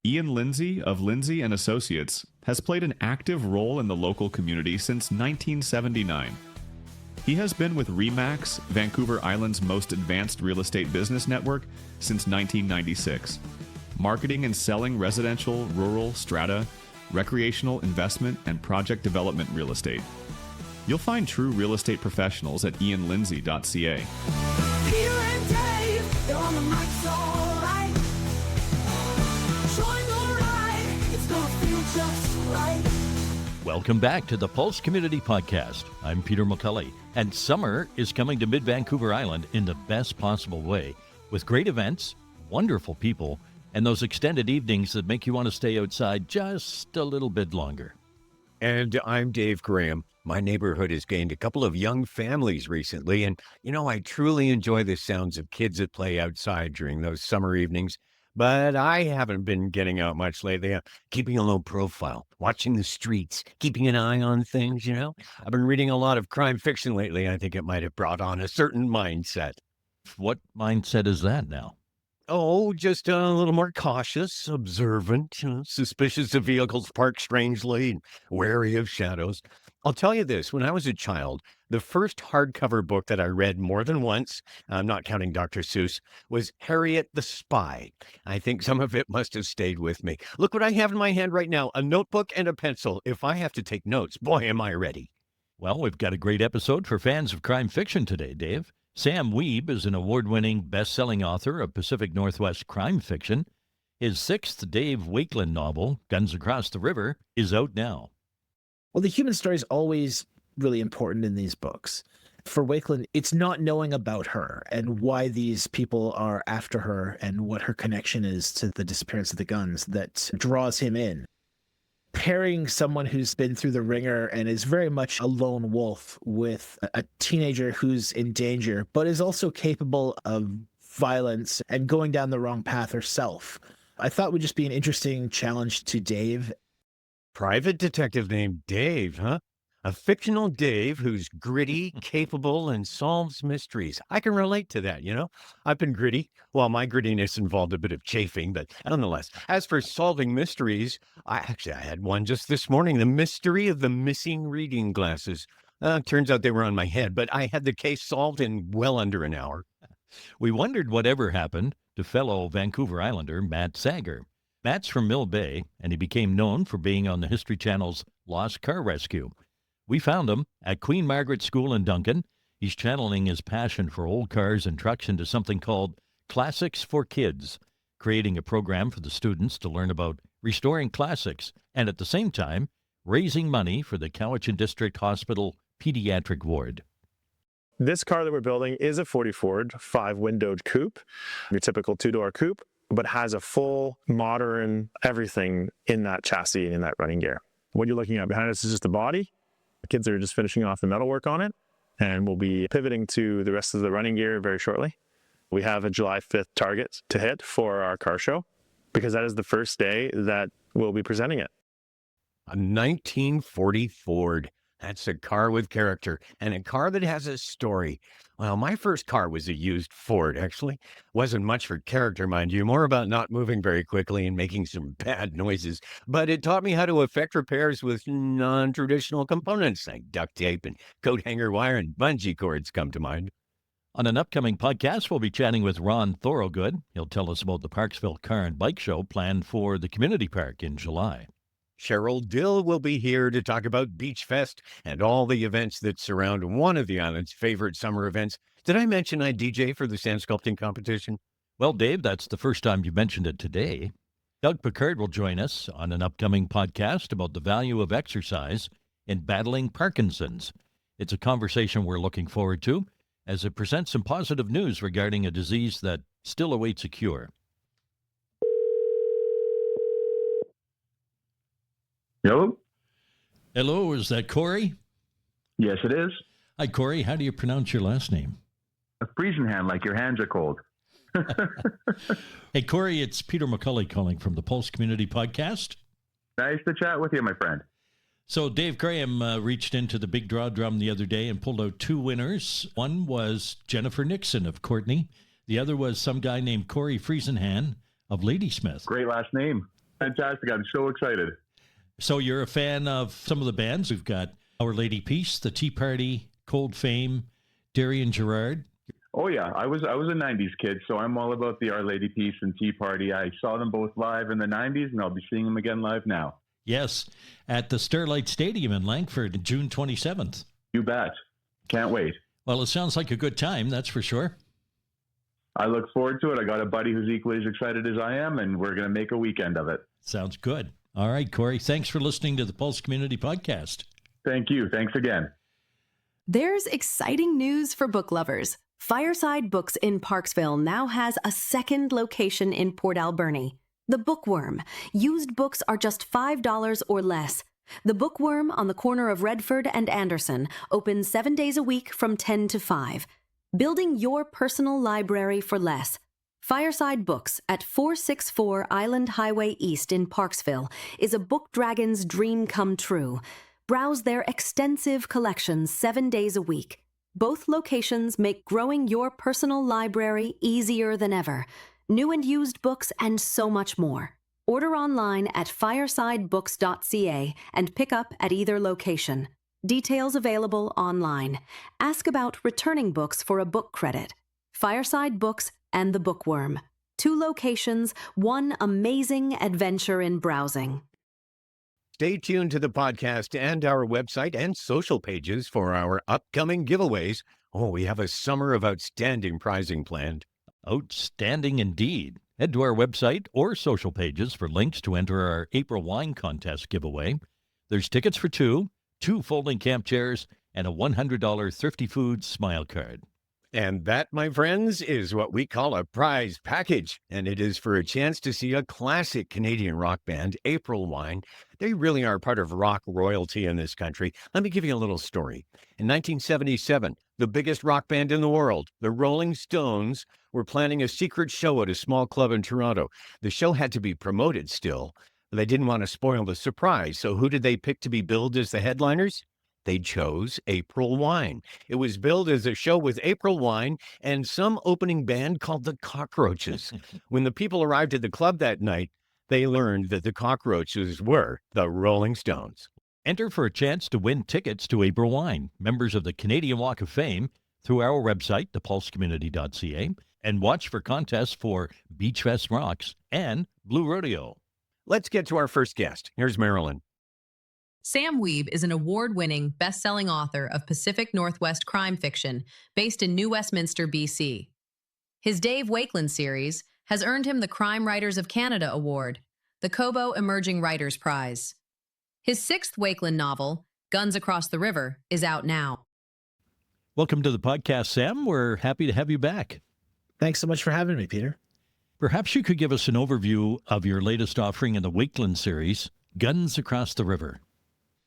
Ian Lindsay of Lindsay and Associates has played an active role in the local community since 1979. He has been with RE/MAX, Vancouver Island's most advanced real estate business network, since 1996, marketing and selling residential, rural, strata, recreational, investment, and project development real estate. You'll find true real estate professionals at ianlindsay.ca. Peter and Dave, they're on the mic, so right. Join the ride, it's gonna feel just right. Welcome back to the Pulse Community Podcast. I'm Peter McCully, and summer is coming to mid-Vancouver Island in the best possible way, with great events, wonderful people, and those extended evenings that make you want to stay outside just a little bit longer. And I'm Dave Graham. My neighborhood has gained a couple of young families recently, and, I truly enjoy the sounds of kids that play outside during those summer evenings. But I haven't been getting out much lately. I'm keeping a low profile, watching the streets, keeping an eye on things, I've been reading a lot of crime fiction lately. I think it might have brought on a certain mindset. What mindset is that now? Oh, just a little more cautious, observant, suspicious of vehicles parked strangely, and wary of shadows. I'll tell you this, when I was a child, the first hardcover book that I read more than once, I'm not counting Dr. Seuss, was Harriet the Spy. I think some of it must have stayed with me. Look what I have in my hand right now, a notebook and a pencil. If I have to take notes, boy, am I ready. Well, we've got a great episode for fans of crime fiction today, Dave. Sam Wiebe is an award-winning, best-selling author of Pacific Northwest crime fiction. His sixth Dave Wakeland novel, Guns Across the River, is out now. Well, the human story is always really important in these books. For Wakeland, it's not knowing about her and why these people are after her and what her connection is to the disappearance of the guns that draws him in. Pairing someone who's been through the ringer and is very much a lone wolf with a teenager who's in danger, but is also capable of violence and going down the wrong path herself, I thought would just be an interesting challenge to Dave. Private detective named Dave, huh? A fictional Dave who's gritty, capable, and solves mysteries. I can relate to that, I've been gritty. Well, my grittiness involved a bit of chafing, but nonetheless. As for solving mysteries, I had one just this morning, the mystery of the missing reading glasses. Turns out they were on my head, but I had the case solved in well under an hour. We wondered whatever happened to fellow Vancouver Islander Matt Sager. Matt's from Mill Bay, and he became known for being on the History Channel's Lost Car Rescue. We found him at Queen Margaret School in Duncan. He's channeling his passion for old cars and trucks into something called Classics for Kids, creating a program for the students to learn about restoring classics and at the same time raising money for the Cowichan District Hospital pediatric ward. This car that we're building is a 40 Ford 5-windowed coupe, your typical 2-door coupe, but has a full modern everything in that chassis and in that running gear. What you're looking at behind us is just the body. The kids are just finishing off the metalwork on it, and we'll be pivoting to the rest of the running gear very shortly. We have a July 5th target to hit for our car show, because that is the first day that we'll be presenting it. A 1940 Ford. That's a car with character, and a car that has a story. Well, my first car was a used Ford, actually. Wasn't much for character, mind you, more about not moving very quickly and making some bad noises. But it taught me how to effect repairs with non-traditional components, like duct tape and coat hanger wire and bungee cords come to mind. On an upcoming podcast, we'll be chatting with Ron Thorogood. He'll tell us about the Parksville Car and Bike Show planned for the community park in July. Cheryl Dill will be here to talk about Beach Fest and all the events that surround one of the island's favorite summer events. Did I mention I DJ for the sand sculpting competition? Well, Dave, that's the first time you mentioned it today. Doug Pickard will join us on an upcoming podcast about the value of exercise in battling Parkinson's. It's a conversation we're looking forward to as it presents some positive news regarding a disease that still awaits a cure. Hello? Hello, is that Corey? Yes, it is. Hi, Corey. How do you pronounce your last name? A freezing hand, like your hands are cold. Hey, Corey, it's Peter McCully calling from the Pulse Community Podcast. Nice to chat with you, my friend. So Dave Graham reached into the big draw drum the other day and pulled out two winners. One was Jennifer Nixon of Courtney. The other was some guy named Corey Friesenhan of Ladysmith. Great last name. Fantastic. I'm so excited. So you're a fan of some of the bands. We've got Our Lady Peace, The Tea Party, Cold Fame, Darian Gerard. Oh yeah, I was a '90s kid, so I'm all about the Our Lady Peace and Tea Party. I saw them both live in the '90s, and I'll be seeing them again live now. Yes, at the Starlight Stadium in Langford, June 27th. You bet. Can't wait. Well, it sounds like a good time, that's for sure. I look forward to it. I got a buddy who's equally as excited as I am, and we're going to make a weekend of it. Sounds good. All right, Corey, thanks for listening to the Pulse Community Podcast. Thank you. Thanks again. There's exciting news for book lovers. Fireside Books in Parksville now has a second location in Port Alberni. The Bookworm. Used books are just $5 or less. The Bookworm on the corner of Redford and Anderson opens 7 days a week from 10 to 5. Building your personal library for less. Fireside Books at 464 Island Highway East in Parksville is a book dragon's dream come true. Browse their extensive collections 7 days a week. Both locations make growing your personal library easier than ever. New and used books and so much more. Order online at firesidebooks.ca and pick up at either location. Details available online. Ask about returning books for a book credit. Fireside Books and The Bookworm. 2 locations, one amazing adventure in browsing. Stay tuned to the podcast and our website and social pages for our upcoming giveaways. Oh, we have a summer of outstanding prizing planned. Outstanding indeed. Head to our website or social pages for links to enter our April Wine Contest giveaway. There's tickets for 2 folding camp chairs, and a $100 Thrifty Foods Smile Card. And that, my friends, is what we call a prize package. And it is for a chance to see a classic Canadian rock band, April Wine. They really are part of rock royalty in this country. Let me give you a little story. In 1977, the biggest rock band in the world, the Rolling Stones, were planning a secret show at a small club in Toronto. The show had to be promoted still. They didn't want to spoil the surprise. So who did they pick to be billed as the headliners? They chose April Wine. It was billed as a show with April Wine and some opening band called the Cockroaches. When the people arrived at the club that night, they learned that the Cockroaches were the Rolling Stones. Enter for a chance to win tickets to April Wine, members of the Canadian Walk of Fame, through our website, thepulsecommunity.ca, and watch for contests for Beach Fest Rocks and Blue Rodeo. Let's get to our first guest. Here's Marilyn. Sam Wiebe is an award-winning, best-selling author of Pacific Northwest crime fiction based in New Westminster, BC. His Dave Wakeland series has earned him the Crime Writers of Canada Award, the Kobo Emerging Writers Prize. His 6th Wakeland novel, Guns Across the River, is out now. Welcome to the podcast, Sam. We're happy to have you back. Thanks so much for having me, Peter. Perhaps you could give us an overview of your latest offering in the Wakeland series, Guns Across the River.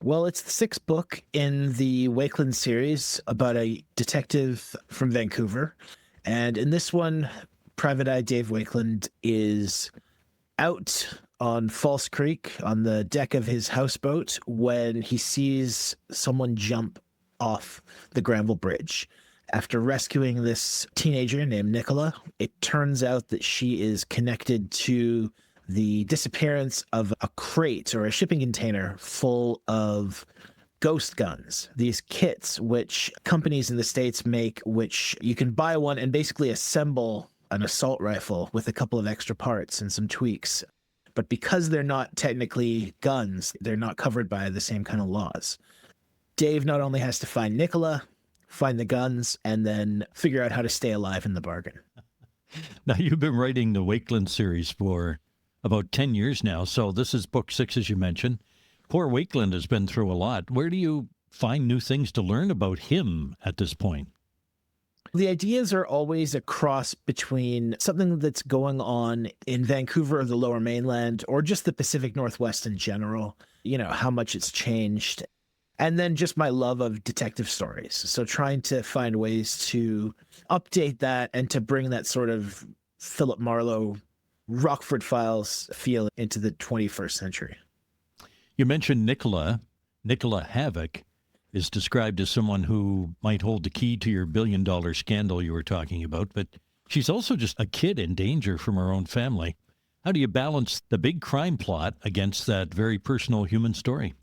Well, it's the 6th book in the Wakeland series about a detective from Vancouver. And in this one, Private Eye Dave Wakeland is out on False Creek on the deck of his houseboat when he sees someone jump off the Granville Bridge. After rescuing this teenager named Nicola, it turns out that she is connected to the disappearance of a crate or a shipping container full of ghost guns, these kits which companies in the States make, which you can buy one and basically assemble an assault rifle with a couple of extra parts and some tweaks. But because they're not technically guns, they're not covered by the same kind of laws. Dave not only has to find Nicola, find the guns, and then figure out how to stay alive in the bargain. Now, you've been writing the Wakeland series for about 10 years now, so this is book 6, as you mentioned. Poor Wakeland has been through a lot. Where do you find new things to learn about him at this point? The ideas are always a cross between something that's going on in Vancouver or the Lower Mainland, or just the Pacific Northwest in general, you know, how much it's changed. And then just my love of detective stories. So trying to find ways to update that and to bring that sort of Philip Marlowe, Rockford Files feel into the 21st century. You mentioned Nicola. Nicola Havoc is described as someone who might hold the key to your billion-dollar scandal you were talking about, but she's also just a kid in danger from her own family. How do you balance the big crime plot against that very personal human story?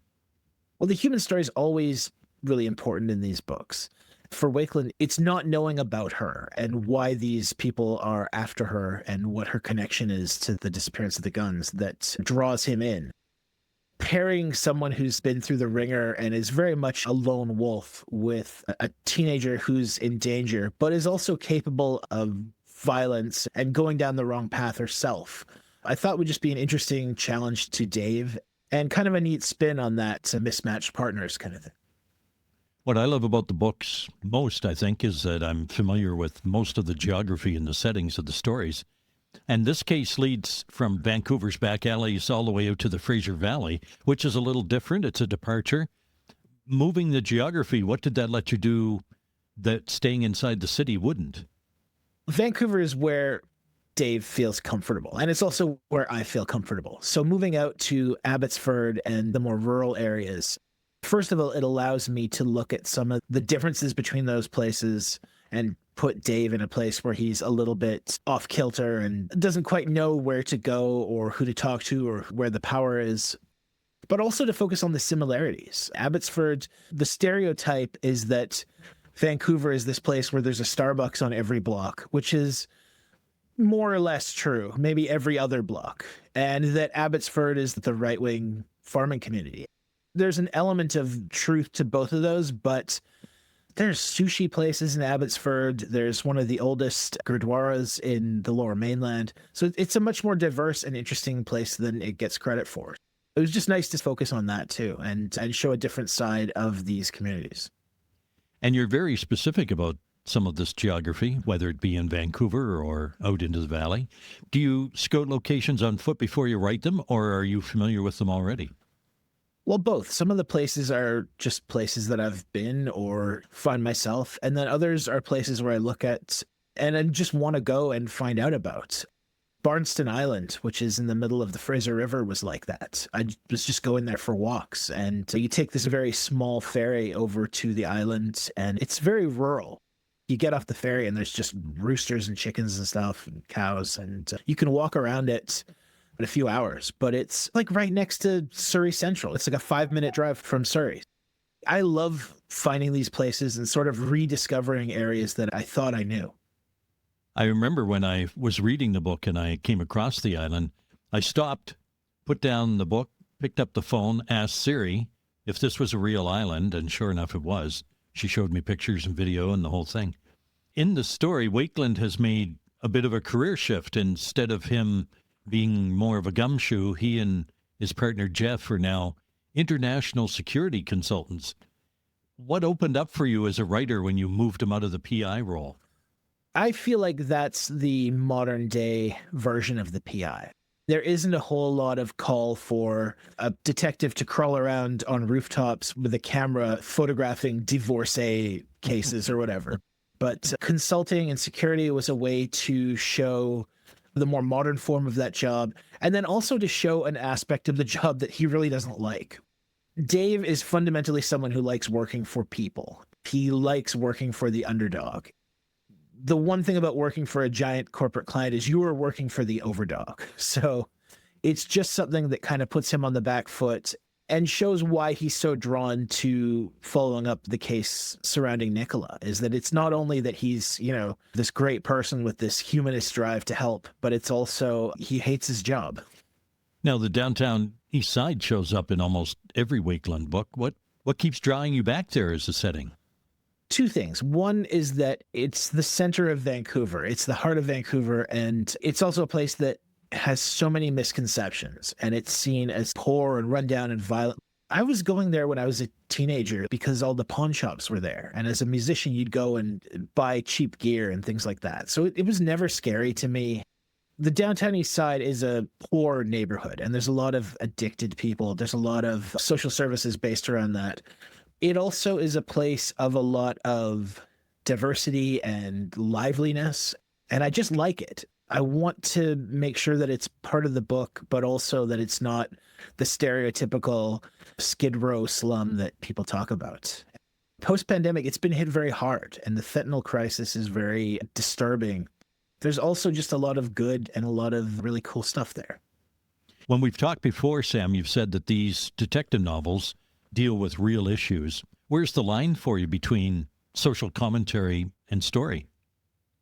Well, the human story is always really important in these books. For Wakeland, it's not knowing about her and why these people are after her and what her connection is to the disappearance of the guns that draws him in. Pairing someone who's been through the ringer and is very much a lone wolf with a teenager who's in danger, but is also capable of violence and going down the wrong path herself, I thought would just be an interesting challenge to Dave and kind of a neat spin on that mismatched partners kind of thing. What I love about the books most, I think, is that I'm familiar with most of the geography and the settings of the stories. And this case leads from Vancouver's back alleys all the way out to the Fraser Valley, which is a little different. It's a departure. Moving the geography, what did that let you do that staying inside the city wouldn't? Vancouver is where Dave feels comfortable, and it's also where I feel comfortable. So moving out to Abbotsford and the more rural areas, first of all, it allows me to look at some of the differences between those places and put Dave in a place where he's a little bit off kilter and doesn't quite know where to go or who to talk to or where the power is, but also to focus on the similarities. Abbotsford, the stereotype is that Vancouver is this place where there's a Starbucks on every block, which is more or less true, maybe every other block, and that Abbotsford is the right-wing farming community. There's an element of truth to both of those, but there's sushi places in Abbotsford. There's one of the oldest gurdwaras in the Lower Mainland. So it's a much more diverse and interesting place than it gets credit for. It was just nice to focus on that too and show a different side of these communities. And you're very specific about some of this geography, whether it be in Vancouver or out into the valley. Do you scout locations on foot before you write them, or are you familiar with them already? Well, both. Some of the places are just places that I've been or find myself, and then others are places where I look at and I just want to go and find out about. Barnston Island, which is in the middle of the Fraser River, was like that. I was just going there for walks, and you take this very small ferry over to the island, and it's very rural. You get off the ferry, and there's just roosters and chickens and stuff, and cows, and you can walk around it in a few hours, but it's like right next to Surrey Central. It's like a 5-minute drive from Surrey. I love finding these places and sort of rediscovering areas that I thought I knew. I remember when I was reading the book and I came across the island, I stopped, put down the book, picked up the phone, asked Siri if this was a real island, and sure enough it was. She showed me pictures and video and the whole thing. In the story, Wakeland has made a bit of a career shift. Instead of him being more of a gumshoe, he and his partner Jeff are now international security consultants. What opened up for you as a writer when you moved him out of the PI role? I feel like that's the modern day version of the PI. There isn't a whole lot of call for a detective to crawl around on rooftops with a camera photographing divorcee cases or whatever. But consulting and security was a way to show the more modern form of that job, and then also to show an aspect of the job that he really doesn't like. Dave is fundamentally someone who likes working for people. He likes working for the underdog. The one thing about working for a giant corporate client is you are working for the overdog. So it's just something that kind of puts him on the back foot and shows why he's so drawn to following up the case surrounding Nicola, is that it's not only that he's, this great person with this humanist drive to help, but it's also he hates his job. Now, the downtown east side shows up in almost every Wakeland book. What keeps drawing you back there as a setting? Two things. One is that it's the center of Vancouver. It's the heart of Vancouver, and it's also a place that has so many misconceptions, and it's seen as poor and rundown and violent. I was going there when I was a teenager because all the pawn shops were there, and as a musician, you'd go and buy cheap gear and things like that. So it was never scary to me. The downtown east side is a poor neighborhood, and there's a lot of addicted people. There's a lot of social services based around that. It also is a place of a lot of diversity and liveliness, and I just like it. I want to make sure that it's part of the book, but also that it's not the stereotypical Skid Row slum that people talk about. Post-pandemic, it's been hit very hard, and the fentanyl crisis is very disturbing. There's also just a lot of good and a lot of really cool stuff there. When we've talked before, Sam, you've said that these detective novels deal with real issues. Where's the line for you between social commentary and story?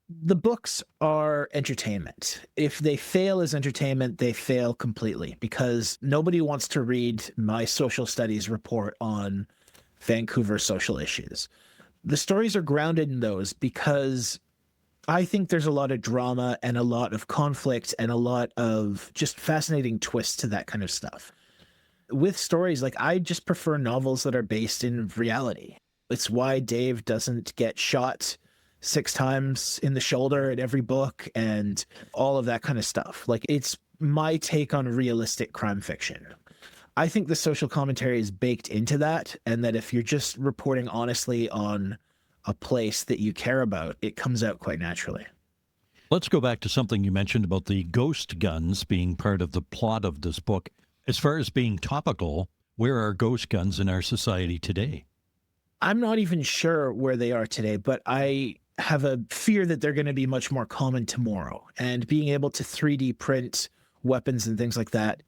The books are entertainment. If they fail as entertainment, they fail completely, because nobody wants to read my social studies report on Vancouver social issues. The stories are grounded in those because I think there's a lot of drama and a lot of conflict and a lot of just fascinating twists to that kind of stuff. With stories, like, I just prefer novels that are based in reality. It's why Dave doesn't get shot 6 times in the shoulder in every book and all of that kind of stuff. Like, it's my take on realistic crime fiction. I think the social commentary is baked into that, and that if you're just reporting honestly on a place that you care about, it comes out quite naturally. Let's go back to something you mentioned about the ghost guns being part of the plot of this book. As far as being topical, where are ghost guns in our society today? I'm not even sure where they are today, but I have a fear that they're going to be much more common tomorrow. And being able to 3D print weapons and things like that,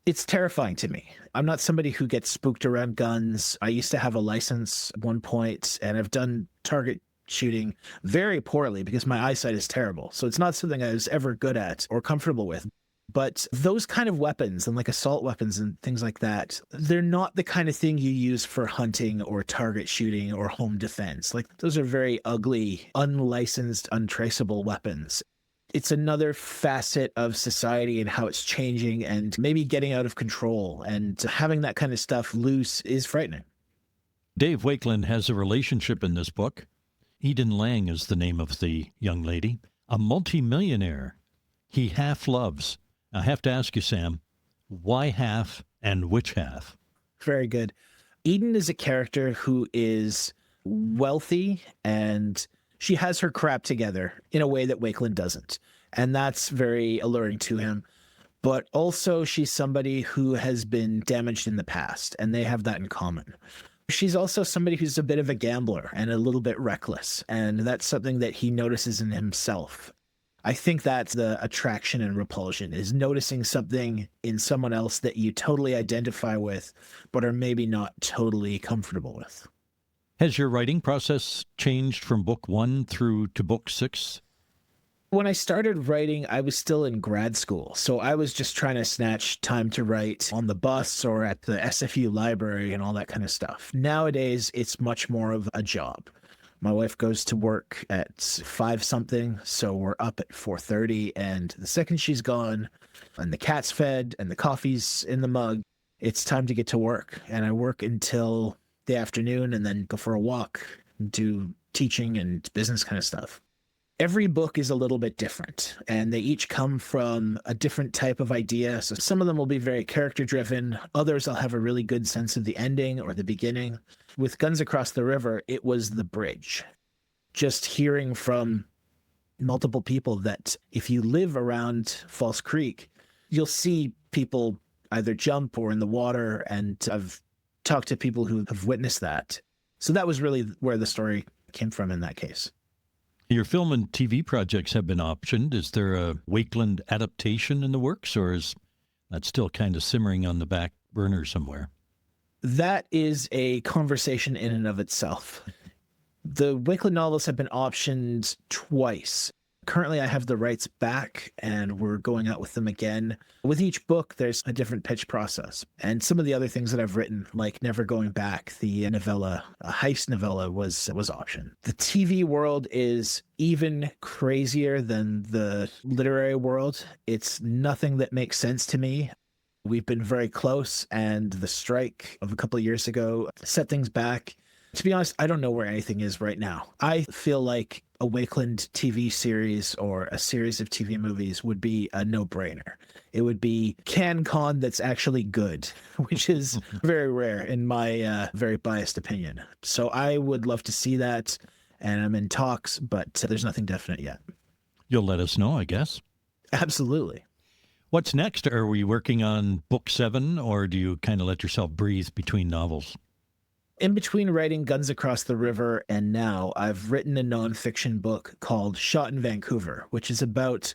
it's terrifying to me. I'm not somebody who gets spooked around guns. I used to have a license at one point, and I've done target shooting very poorly because my eyesight is terrible. So it's not something I was ever good at or comfortable with. But those kind of weapons and like assault weapons and things like that, they're not the kind of thing you use for hunting or target shooting or home defense. Like, those are very ugly, unlicensed, untraceable weapons. It's another facet of society and how it's changing and maybe getting out of control. And having that kind of stuff loose is frightening. Dave Wakeland has a relationship in this book. Eden Lang is the name of the young lady, a multimillionaire he half loves. I have to ask you, Sam, why half and which half? Very good. Eden is a character who is wealthy, and she has her crap together in a way that Wakeland doesn't. And that's very alluring to him. But also, she's somebody who has been damaged in the past, and they have that in common. She's also somebody who's a bit of a gambler and a little bit reckless, and that's something that he notices in himself. I think that's the attraction and repulsion, is noticing something in someone else that you totally identify with, but are maybe not totally comfortable with. Has your writing process changed from book 1 through to book 6? When I started writing, I was still in grad school, so I was just trying to snatch time to write on the bus or at the SFU library and all that kind of stuff. Nowadays, it's much more of a job. My wife goes to work at 5-something, so we're up at 4:30, and the second she's gone and the cat's fed and the coffee's in the mug, it's time to get to work. And I work until the afternoon and then go for a walk and do teaching and business kind of stuff. Every book is a little bit different, and they each come from a different type of idea. So some of them will be very character-driven. Others I'll have a really good sense of the ending or the beginning. With Guns Across the River, it was the bridge. Just hearing from multiple people that if you live around False Creek, you'll see people either jump or in the water, and I've talked to people who have witnessed that. So that was really where the story came from in that case. Your film and TV projects have been optioned. Is there a Wakeland adaptation in the works, or is that still kind of simmering on the back burner somewhere? That is a conversation in and of itself. The Wakeland novels have been optioned twice. Currently, I have the rights back, and we're going out with them again. With each book, there's a different pitch process. And some of the other things that I've written, like Never Going Back, the novella, a heist novella, was optioned. The TV world is even crazier than the literary world. It's nothing that makes sense to me. We've been very close, and the strike of a couple of years ago set things back. To be honest, I don't know where anything is right now. I feel like a Wakeland TV series or a series of TV movies would be a no-brainer. It would be CanCon that's actually good, which is very rare in my very biased opinion. So I would love to see that, and I'm in talks, but there's nothing definite yet. You'll let us know, I guess. Absolutely. What's next? Are we working on book 7, or do you kind of let yourself breathe between novels? In between writing Guns Across the River and now, I've written a nonfiction book called Shot in Vancouver, which is about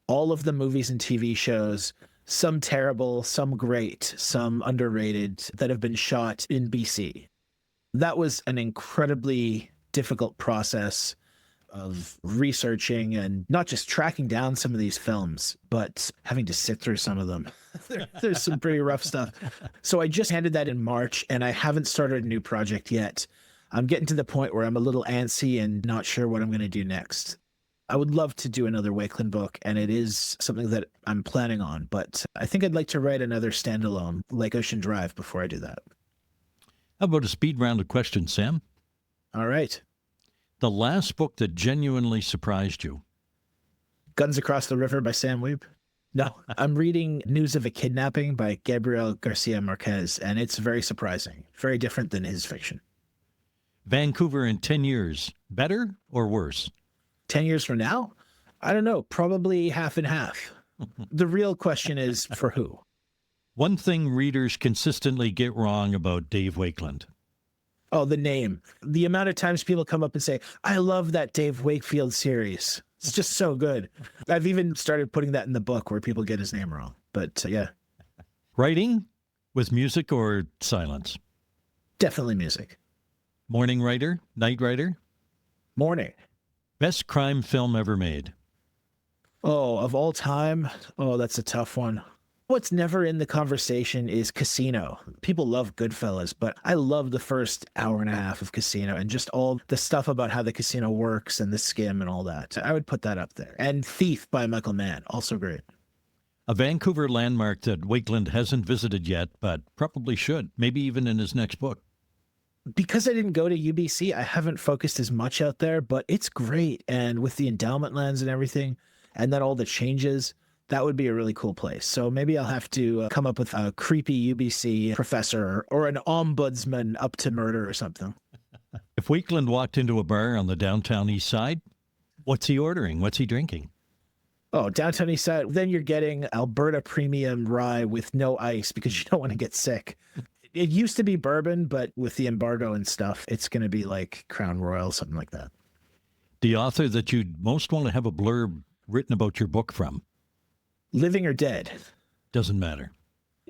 all of the movies and TV shows, some terrible, some great, some underrated, that have been shot in BC. That was an incredibly difficult process of researching and not just tracking down some of these films, but having to sit through some of them. There's some pretty rough stuff. So I just handed that in March, and I haven't started a new project yet. I'm getting to the point where I'm a little antsy and not sure what I'm going to do next. I would love to do another Wakeland book, and it is something that I'm planning on, but I think I'd like to write another standalone, Lake Ocean Drive, before I do that. How about a speed round of questions, Sam? All right. The last book that genuinely surprised you? Guns Across the River by Sam Wiebe. No, I'm reading News of a Kidnapping by Gabriel Garcia Marquez, and it's very surprising. Very different than his fiction. Vancouver in 10 years, better or worse? 10 years from now? I don't know, probably half and half. The real question is, for who? One thing readers consistently get wrong about Dave Wakeland. Oh, the name. The amount of times people come up and say, I love that Dave Wakefield series. It's just so good. I've even started putting that in the book where people get his name wrong. But yeah. Writing with music or silence? Definitely music. Morning writer, night writer? Morning. Best crime film ever made? Oh, of all time? Oh, that's a tough one. What's never in the conversation is Casino. People love Goodfellas, but I love the first hour and a half of Casino and just all the stuff about how the casino works and the skim and all that. I would put that up there. And Thief by Michael Mann, also great. A Vancouver landmark that Wakeland hasn't visited yet, but probably should, maybe even in his next book. Because I didn't go to UBC, I haven't focused as much out there, but it's great. And with the endowment lands and everything, and then all the changes, that would be a really cool place. So maybe I'll have to come up with a creepy UBC professor or an ombudsman up to murder or something. If Wakeland walked into a bar on the downtown east side, what's he ordering? What's he drinking? Oh, downtown east side. Then you're getting Alberta premium rye with no ice because you don't want to get sick. It used to be bourbon, but with the embargo and stuff, it's going to be like Crown Royal, something like that. The author that you'd most want to have a blurb written about your book from? Living or dead? Doesn't matter.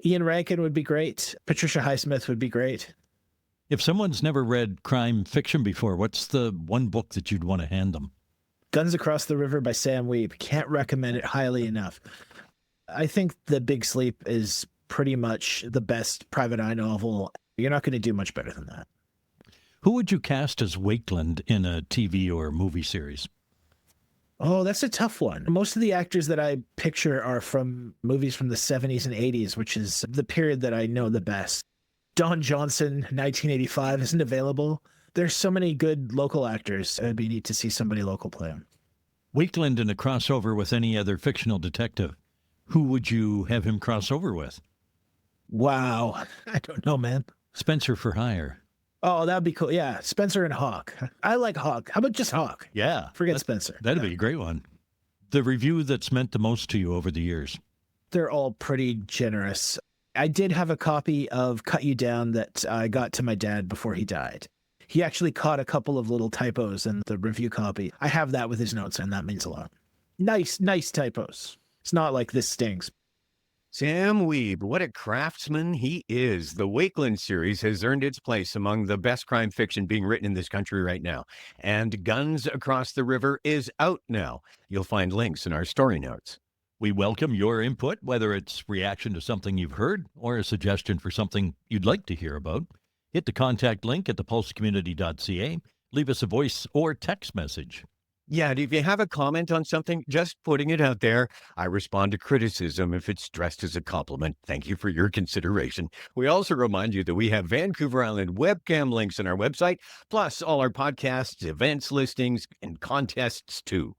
Ian Rankin would be great. Patricia Highsmith would be great. If someone's never read crime fiction before, what's the one book that you'd want to hand them? Guns Across the River by Sam Wiebe. Can't recommend it highly enough. I think The Big Sleep is pretty much the best private eye novel. You're not going to do much better than that. Who would you cast as Wakeland in a TV or movie series? Oh, that's a tough one. Most of the actors that I picture are from movies from the 70s and 80s, which is the period that I know the best. Don Johnson, 1985, isn't available. There's so many good local actors. It'd be neat to see somebody local play him. Wakeland in a crossover with any other fictional detective. Who would you have him cross over with? Wow. I don't know, man. Spencer for Hire. Oh, that'd be cool. Yeah, Spencer and Hawk. I like Hawk. How about just Hawk? Yeah. Forget Spencer. That'd be a great one. The review that's meant the most to you over the years? They're all pretty generous. I did have a copy of Cut You Down that I got to my dad before he died. He actually caught a couple of little typos in the review copy. I have that with his notes, and that means a lot. Nice typos. It's not like this stings. Sam Wiebe, what a craftsman he is. The Wakeland series has earned its place among the best crime fiction being written in this country right now. And Guns Across the River is out now. You'll find links in our story notes. We welcome your input, whether it's reaction to something you've heard or a suggestion for something you'd like to hear about. Hit the contact link at thepulsecommunity.ca. Leave us a voice or text message. Yeah, and if you have a comment on something, just putting it out there. I respond to criticism if it's dressed as a compliment. Thank you for your consideration. We also remind you that we have Vancouver Island webcam links on our website, plus all our podcasts, events listings, and contests too.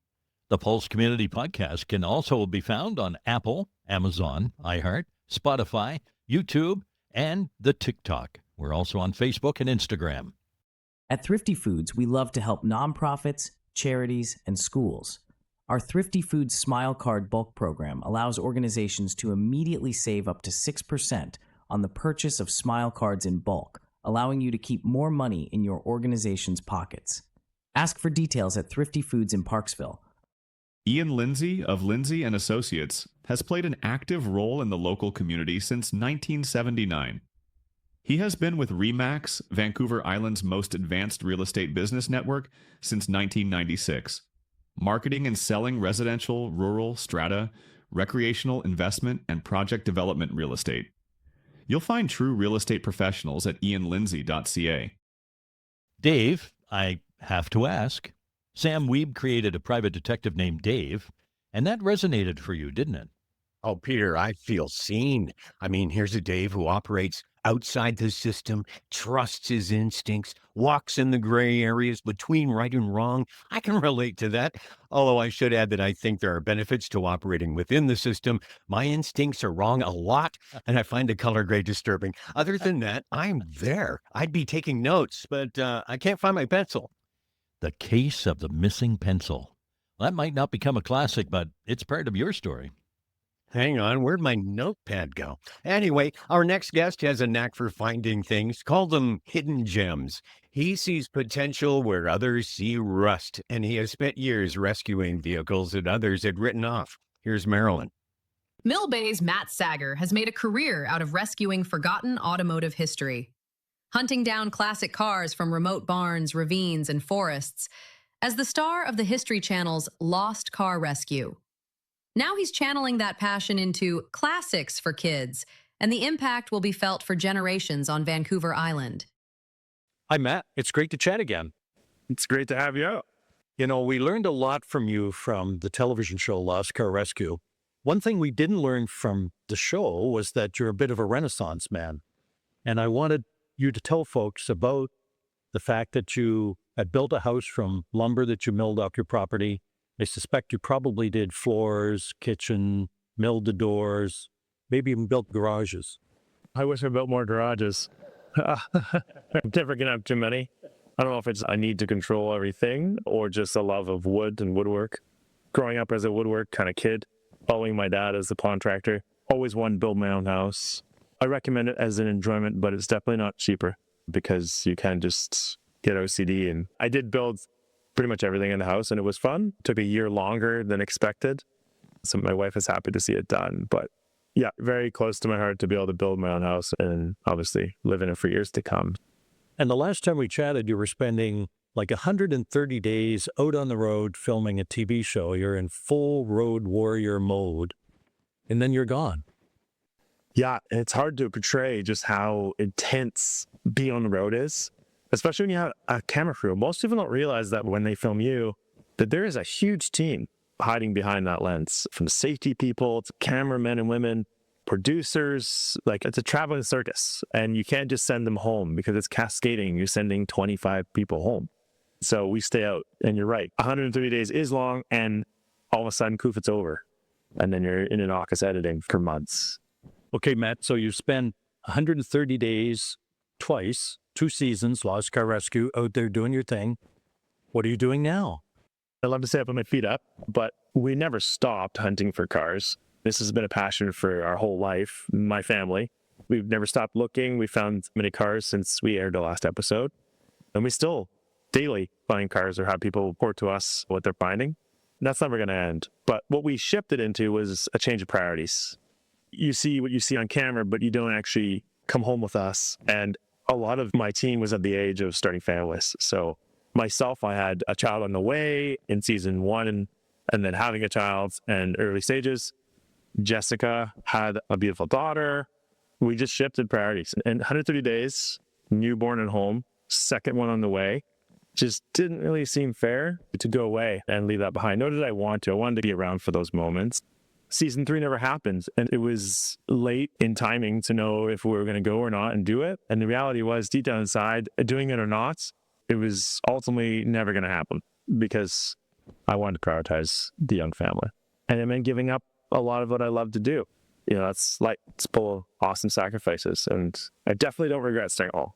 The Pulse Community Podcast can also be found on Apple, Amazon, iHeart, Spotify, YouTube, and the TikTok. We're also on Facebook and Instagram. At Thrifty Foods, we love to help nonprofits, charities, and schools. Our Thrifty Foods Smile Card bulk program allows organizations to immediately save up to 6% on the purchase of Smile Cards in bulk, allowing you to keep more money in your organization's pockets. Ask for details at Thrifty Foods in Parksville. Ian Lindsay of Lindsay and Associates has played an active role in the local community since 1979. He has been with RE/MAX, Vancouver Island's most advanced real estate business network, since 1996, marketing and selling residential, rural, strata, recreational, investment, and project development real estate. You'll find true real estate professionals at ianlindsay.ca. Dave, I have to ask, Sam Wiebe created a private detective named Dave, and that resonated for you, didn't it? Oh, Peter, I feel seen. I mean, here's a Dave who operates outside the system, trusts his instincts, walks in the gray areas between right and wrong. I can relate to that. Although I should add that I think there are benefits to operating within the system. My instincts are wrong a lot, and I find the color gray disturbing. Other than that, I'm there. I'd be taking notes, but I can't find my pencil. The case of the missing pencil. That might not become a classic, but it's part of your story. Hang on, where'd my notepad go? Anyway, our next guest has a knack for finding things, call them hidden gems. He sees potential where others see rust, and he has spent years rescuing vehicles that others had written off. Here's Marilyn. Mill Bay's Matt Sager has made a career out of rescuing forgotten automotive history, hunting down classic cars from remote barns, ravines, and forests, as the star of the History Channel's Lost Car Rescue. Now he's channeling that passion into classics for kids, and the impact will be felt for generations on Vancouver Island. Hi, Matt. It's great to chat again. It's great to have you out. You know, we learned a lot from you from the television show Lost Car Rescue. One thing we didn't learn from the show was that you're a bit of a Renaissance man. And I wanted you to tell folks about the fact that you had built a house from lumber that you milled off your property. I suspect you probably did floors, kitchen, milled the doors, maybe even built garages. I wish I built more garages. I'm never going to have too many. I don't know if it's a need to control everything or just a love of wood and woodwork. Growing up as a woodwork kind of kid, following my dad as a contractor, always wanted to build my own house. I recommend it as an enjoyment, but it's definitely not cheaper because you can just get OCD. And I did build pretty much everything in the house, and it was fun. It took a year longer than expected. So my wife is happy to see it done. But yeah, very close to my heart to be able to build my own house and obviously live in it for years to come. And the last time we chatted, you were spending like 130 days out on the road filming a TV show. You're in full road warrior mode, and then you're gone. Yeah, it's hard to portray just how intense being on the road is, especially when you have a camera crew. Most people don't realize that when they film you, that there is a huge team hiding behind that lens, from safety people to cameramen and women, producers. Like, it's a traveling circus, and you can't just send them home because it's cascading. You're sending 25 people home. So we stay out, and you're right. 130 days is long, and all of a sudden, poof, it's over. And then you're in an office editing for months. Okay, Matt, so you spend 130 days twice, 2 seasons, Lost Car Rescue, out there doing your thing. What are you doing now? I love to say I put my feet up, but we never stopped hunting for cars. This has been a passion for our whole life, my family. We've never stopped looking. We found many cars since we aired the last episode. And we still daily find cars or have people report to us what they're finding. That's never going to end. But what we shifted into was a change of priorities. You see what you see on camera, but you don't actually come home with us. And a lot of my team was at the age of starting families. So myself, I had a child on the way in season 1 and then having a child in early stages. Jessica had a beautiful daughter. We just shifted priorities. And 130 days, newborn at home, second one on the way, just didn't really seem fair to go away and leave that behind. Nor did I want to. I wanted to be around for those moments. Season 3 never happened, and it was late in timing to know if we were going to go or not and do it. And the reality was, deep down inside, doing it or not, it was ultimately never going to happen because I wanted to prioritize the young family. And it meant giving up a lot of what I love to do. You know, that's like, it's full of awesome sacrifices, and I definitely don't regret staying home.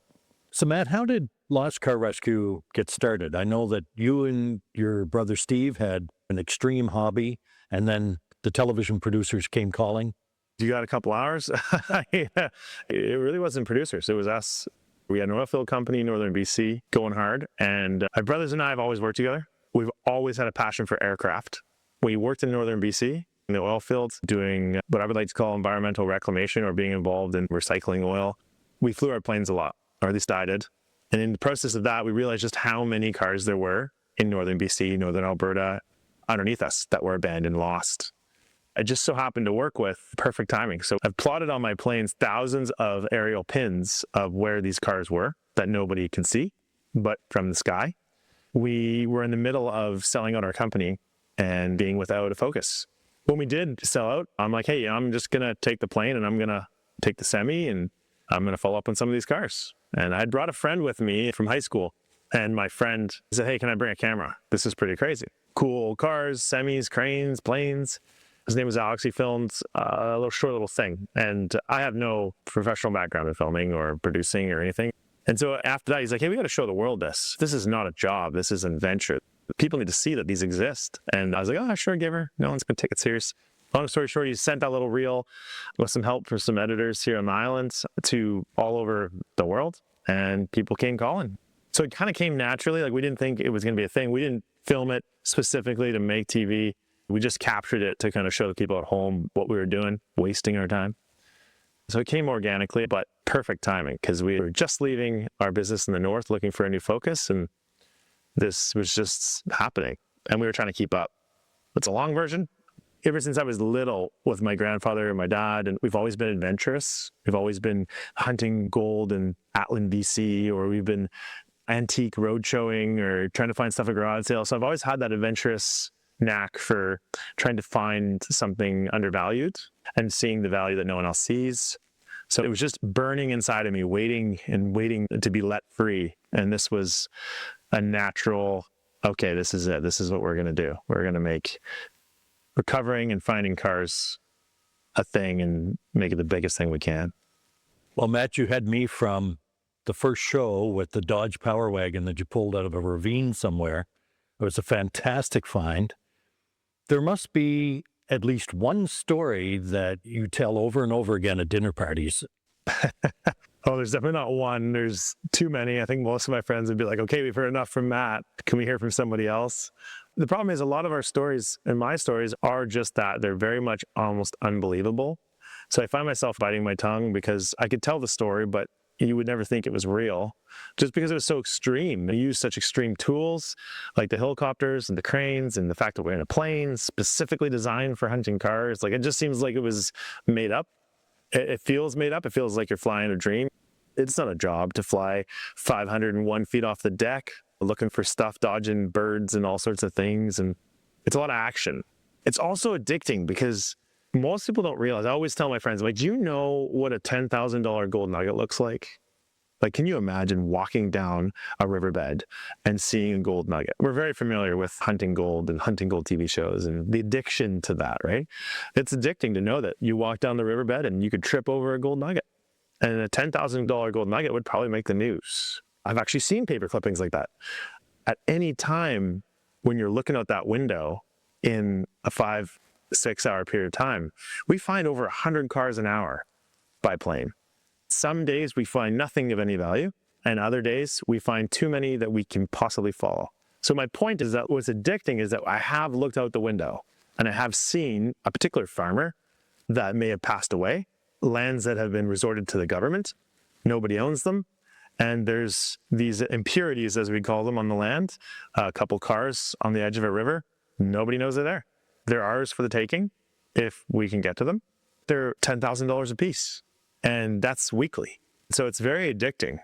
So, Matt, how did Lost Car Rescue get started? I know that you and your brother Steve had an extreme hobby, and then the television producers came calling. You got a couple hours? It really wasn't producers. It was us. We had an oil field company in northern BC going hard, and my brothers and I have always worked together. We've always had a passion for aircraft. We worked in northern BC in the oil fields doing what I would like to call environmental reclamation or being involved in recycling oil. We flew our planes a lot, or at least I did. And in the process of that, we realized just how many cars there were in northern BC, northern Alberta, underneath us that were abandoned, lost. I just so happened to work with perfect timing. So I've plotted on my planes thousands of aerial pins of where these cars were that nobody can see, but from the sky. We were in the middle of selling out our company and being without a focus. When we did sell out, I'm like, hey, I'm just going to take the plane and I'm going to take the semi and I'm going to follow up on some of these cars. And I'd brought a friend with me from high school, and my friend said, hey, can I bring a camera? This is pretty crazy. Cool cars, semis, cranes, planes. His name was Alex. He filmed a short little thing. And I have no professional background in filming or producing or anything. And so after that, he's like, hey, we got to show the world this. This is not a job. This is an adventure. People need to see that these exist. And I was like, oh, sure, give her. No one's going to take it serious. Long story short, he sent that little reel with some help from some editors here on the island to all over the world. And people came calling. So it kind of came naturally. Like, we didn't think it was going to be a thing. We didn't film it specifically to make TV. We just captured it to kind of show the people at home what we were doing, wasting our time. So it came organically, but perfect timing, because we were just leaving our business in the north looking for a new focus, and this was just happening. And we were trying to keep up. It's a long version. Ever since I was little with my grandfather and my dad, and we've always been adventurous. We've always been hunting gold in Atlan, BC, or we've been antique road showing or trying to find stuff at garage sale. So I've always had that adventurous knack for trying to find something undervalued and seeing the value that no one else sees. So it was just burning inside of me, waiting to be let free. And this was a natural, okay, this is it. This is what we're going to do. We're going to make recovering and finding cars a thing and make it the biggest thing we can. Well, Matt, you had me from the first show with the Dodge Power Wagon that you pulled out of a ravine somewhere. It was a fantastic find. There must be at least one story that you tell over and over again at dinner parties. Oh, there's definitely not one. There's too many. I think most of my friends would be like, okay, we've heard enough from Matt. Can we hear from somebody else? The problem is a lot of our stories and my stories are just that. They're very much almost unbelievable. So I find myself biting my tongue because I could tell the story, but you would never think it was real just because it was so extreme. They use such extreme tools like the helicopters and the cranes and the fact that we're in a plane specifically designed for hunting cars. Like, it just seems like it was made up. It feels made up. It feels like you're flying a dream. It's not a job to fly 501 feet off the deck, looking for stuff, dodging birds and all sorts of things. And it's a lot of action. It's also addicting because most people don't realize. I always tell my friends, I'm like, do you know what a $10,000 gold nugget looks like? Like, can you imagine walking down a riverbed and seeing a gold nugget? We're very familiar with hunting gold and hunting gold TV shows and the addiction to that, right? It's addicting to know that you walk down the riverbed and you could trip over a gold nugget. And a $10,000 gold nugget would probably make the news. I've actually seen paper clippings like that. At any time when you're looking out that window in a 5-6 hour period of time, we find over 100 cars an hour by plane. Some days we find nothing of any value, and other days we find too many that we can possibly follow. So my point is that what's addicting is that I have looked out the window and I have seen a particular farmer that may have passed away, lands that have been resorted to the government, nobody owns them, and there's these impurities, as we call them, on the land, a couple cars on the edge of a river, nobody knows they're there. They're ours for the taking if we can get to them. They're $10,000 a piece. And that's weekly. So it's very addicting.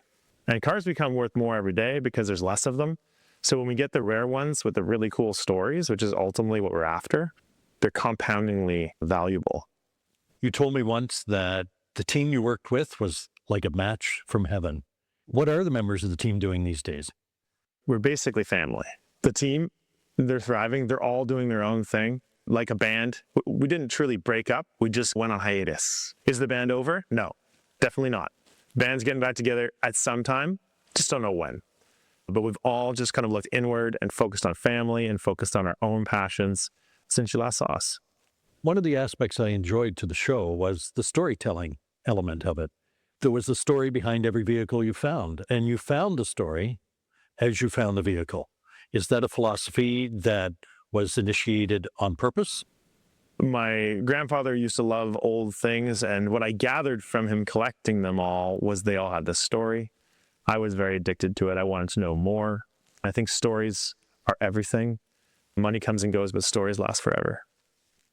And cars become worth more every day because there's less of them. So when we get the rare ones with the really cool stories, which is ultimately what we're after, they're compoundingly valuable. You told me once that the team you worked with was like a match from heaven. What are the members of the team doing these days? We're basically family. The team, they're thriving. They're all doing their own thing. Like a band, we didn't truly break up. We just went on hiatus. Is the band over? No, definitely not. Band's getting back together at some time, just don't know when. But we've all just kind of looked inward and focused on family and focused on our own passions since you last saw us. One of the aspects I enjoyed to the show was the storytelling element of it. there was a story behind every vehicle you found, and you found the story as you found the vehicle. Is that a philosophy that was initiated on purpose? My grandfather used to love old things, and what I gathered from him collecting them all was they all had this story. I was very addicted to it. I wanted to know more. I think stories are everything. Money comes and goes, but stories last forever.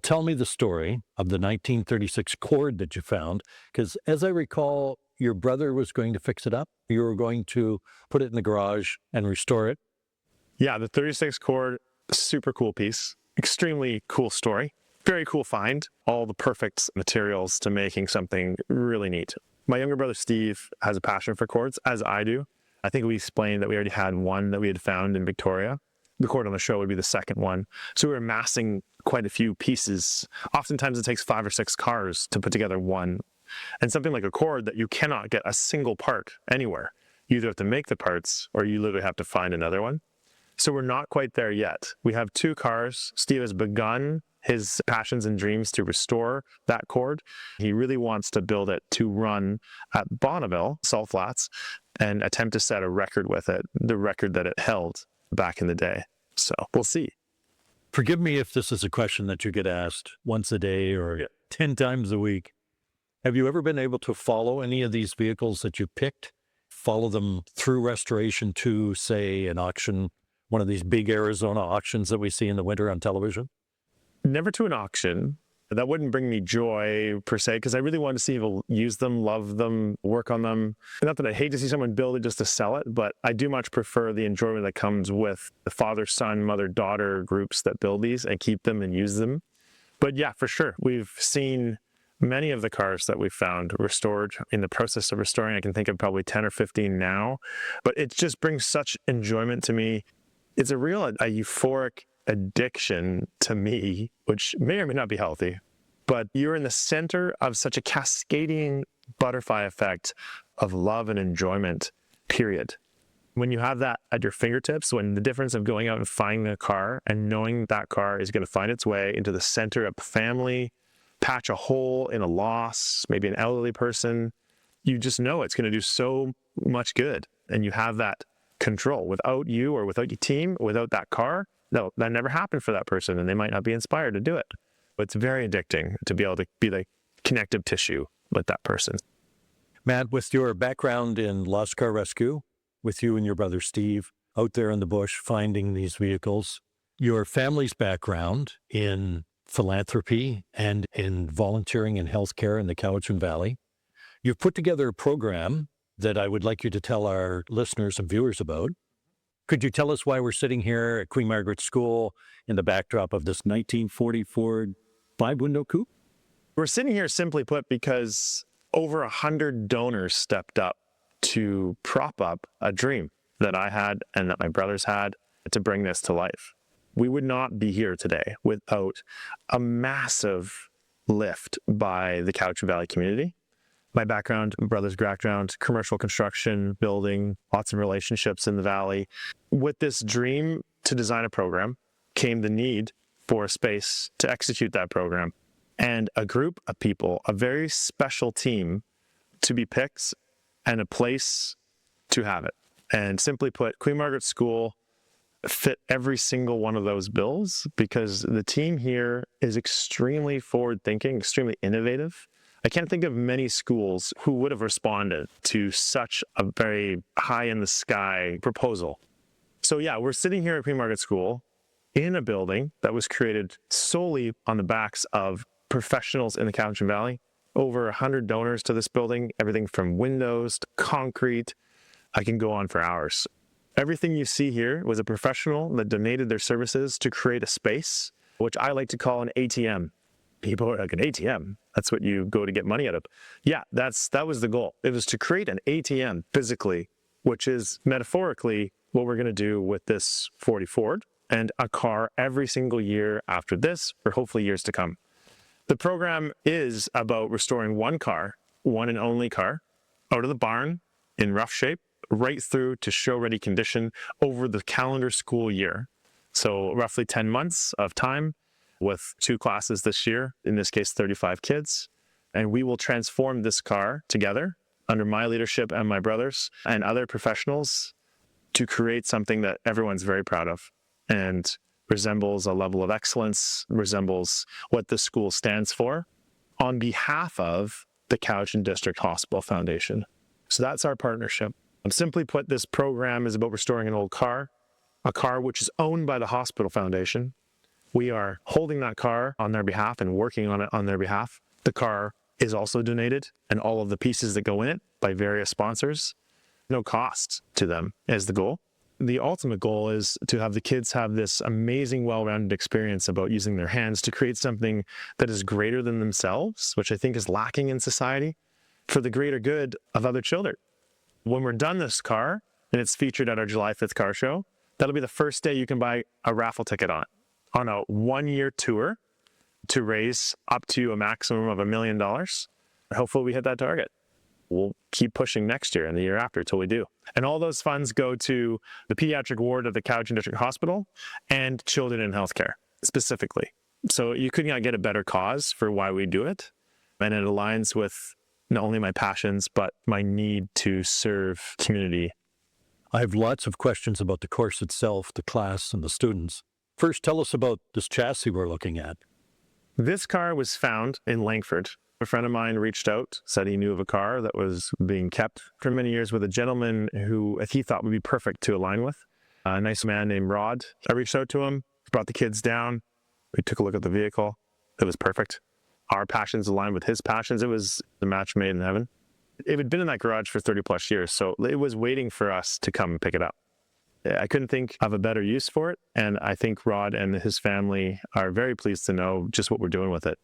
Tell me the story of the 1936 Cord that you found, because as I recall, your brother was going to fix it up. You were going to put it in the garage and restore it. Yeah, the 36 Cord, super cool piece. Extremely cool story. Very cool find. All the perfect materials to making something really neat. My younger brother Steve has a passion for cords, as I do. I think we explained that we already had one that we had found in Victoria. The cord on the show would be the second one. So we were amassing quite a few pieces. Oftentimes it takes 5 or 6 cars to put together one. And something like a cord that you cannot get a single part anywhere. You either have to make the parts or you literally have to find another one. So we're not quite there yet. We have 2 cars. Steve has begun his passions and dreams to restore that cord. He really wants to build it to run at Bonneville, Salt Flats, and attempt to set a record with it, the record that it held back in the day. So we'll see. Forgive me if this is a question that you get asked once a day or 10 times a week. Have you ever been able to follow any of these vehicles that you picked, follow them through restoration to, say, an auction, one of these big Arizona auctions that we see in the winter on television? Never to an auction. That wouldn't bring me joy per se, because I really want to see people use them, love them, work on them. Not that I hate to see someone build it just to sell it, but I do much prefer the enjoyment that comes with the father-son, mother-daughter groups that build these and keep them and use them. But yeah, for sure. We've seen many of the cars that we've found restored, in the process of restoring. I can think of probably 10 or 15 now, but it just brings such enjoyment to me. It's a real, a euphoric addiction to me, which may or may not be healthy, but you're in the center of such a cascading butterfly effect of love and enjoyment, period. When you have that at your fingertips, when the difference of going out and finding a car and knowing that car is going to find its way into the center of a family, patch a hole in a loss, maybe an elderly person, you just know it's going to do so much good. And you have that control. Without you or without your team, without that car, no, that never happened for that person, and they might not be inspired to do it. But it's very addicting to be able to be like connective tissue with that person. Matt, with your background in lost car rescue, with you and your brother Steve out there in the bush finding these vehicles, your family's background in philanthropy and in volunteering in healthcare in the Cowichan Valley, you've put together a program that I would like you to tell our listeners and viewers about. Could you tell us why we're sitting here at Queen Margaret School in the backdrop of this 1944 5-window coupe? We're sitting here simply put because over 100 donors stepped up to prop up a dream that I had and that my brothers had to bring this to life. We would not be here today without a massive lift by the Cowichan Valley community. My background, brother's background, commercial construction, building, lots of relationships in the valley. With this dream to design a program came the need for a space to execute that program and a group of people, a very special team to be picked and a place to have it. And simply put, Queen Margaret School fit every single one of those bills because the team here is extremely forward-thinking, extremely innovative. I can't think of many schools who would have responded to such a very high-in-the-sky proposal. So yeah, we're sitting here at Queen Margaret School in a building that was created solely on the backs of professionals in the Cowichan Valley. Over 100 donors to this building, everything from windows to concrete. I can go on for hours. Everything you see here was a professional that donated their services to create a space, which I like to call an ATM. People are like, an ATM? That's what you go to get money out of. Yeah, that was the goal. It was to create an ATM physically, which is metaphorically what we're going to do with this 40 Ford and a car every single year after this, or hopefully years to come. The program is about restoring one car, one and only car, out of the barn in rough shape, right through to show-ready condition over the calendar school year. So roughly 10 months of time with 2 classes this year, in this case 35 kids. And we will transform this car together under my leadership and my brothers and other professionals to create something that everyone's very proud of and resembles a level of excellence, resembles what the school stands for on behalf of the Cowichan District Hospital Foundation. So that's our partnership. Simply put, this program is about restoring an old car, a car which is owned by the hospital foundation. We are holding that car on their behalf and working on it on their behalf. The car is also donated, and all of the pieces that go in it by various sponsors. No cost to them is the goal. The ultimate goal is to have the kids have this amazing, well-rounded experience about using their hands to create something that is greater than themselves, which I think is lacking in society, for the greater good of other children. When we're done this car, and it's featured at our July 5th car show, that'll be the first day you can buy a raffle ticket on a one-year tour to raise up to a maximum of $1 million. Hopefully we hit that target. We'll keep pushing next year and the year after until we do. And all those funds go to the pediatric ward of the Cowichan District Hospital and children in healthcare specifically. So you could not get a better cause for why we do it. And it aligns with not only my passions, but my need to serve community. I have lots of questions about the course itself, the class, and the students. First, tell us about this chassis we're looking at. This car was found in Langford. A friend of mine reached out, said he knew of a car that was being kept for many years with a gentleman who he thought would be perfect to align with, a nice man named Rod. I reached out to him, brought the kids down. We took a look at the vehicle. It was perfect. Our passions aligned with his passions. It was the match made in heaven. It had been in that garage for 30 plus years, so it was waiting for us to come and pick it up. I couldn't think of a better use for it, and I think Rod and his family are very pleased to know just what we're doing with it.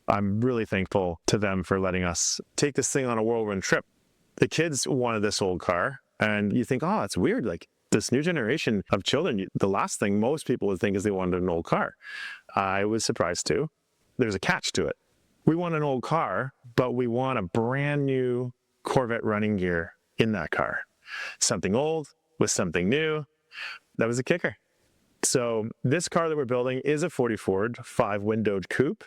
I'm really thankful to them for letting us take this thing on a whirlwind trip. The kids wanted this old car, and you think, oh, it's weird. Like this new generation of children, the last thing most people would think is they wanted an old car. I was surprised too. There's a catch to it. We want an old car, but we want a brand new Corvette running gear in that car. Something old with something new. That was a kicker. So this car that we're building is a 40 Ford 5-windowed coupe,